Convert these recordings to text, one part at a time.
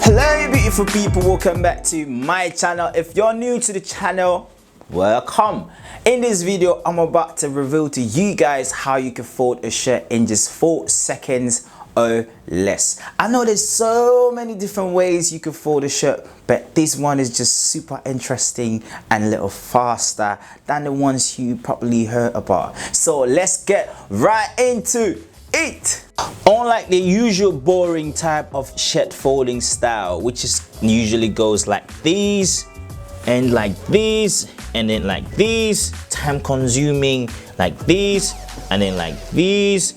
Hello you beautiful people, welcome back to my channel. If you're new to the channel, welcome. In this video I'm about to reveal to you guys how you can fold a shirt in just 4 seconds or less. I know there's so many different ways you can fold a shirt, but this one is just super interesting and a little faster than the ones you probably heard about. So let's get right into it. Unlike the usual boring type of shirt folding style, which is usually goes like these and like this and then like this, time consuming like this and then like these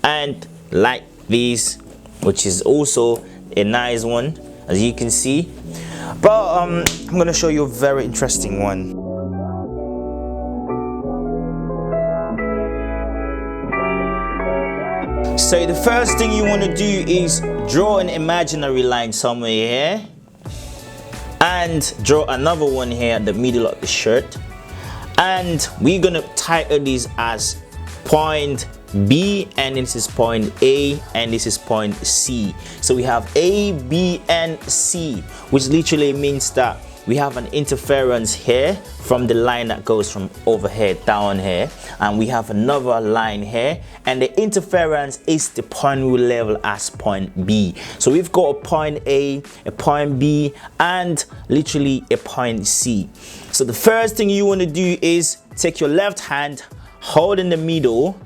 and like this, which is also a nice one as you can see, but I'm gonna show you a very interesting one. So the first thing you want to do is draw an imaginary line somewhere here and draw another one here at the middle of the shirt, and we're gonna title this as point B, and this is point A, and this is point C. So we have A, B, and C, which literally means that we have an interference here from the line that goes from over here down here, and we have another line here, and the interference is the point we level as point B. So we've got a point A, a point B, and literally a point C. So the first thing you want to do is take your left hand, hold in the middle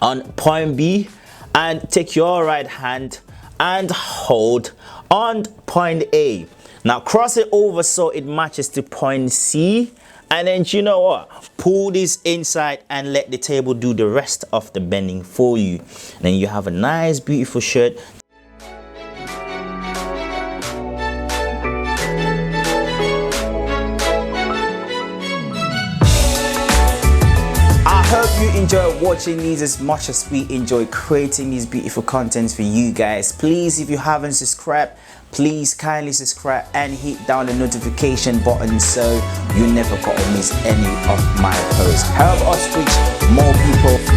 on point B, and take your right hand and hold on point A. Now cross it over so it matches to point C, and then you know what, pull this inside and let the table do the rest of the bending for you. And then you have a nice beautiful shirt. I hope you enjoy watching these as much as we enjoy creating these beautiful contents for you guys. Please, if you haven't subscribed, please kindly subscribe and hit down the notification button so you never gotta miss any of my posts. Help us reach more people.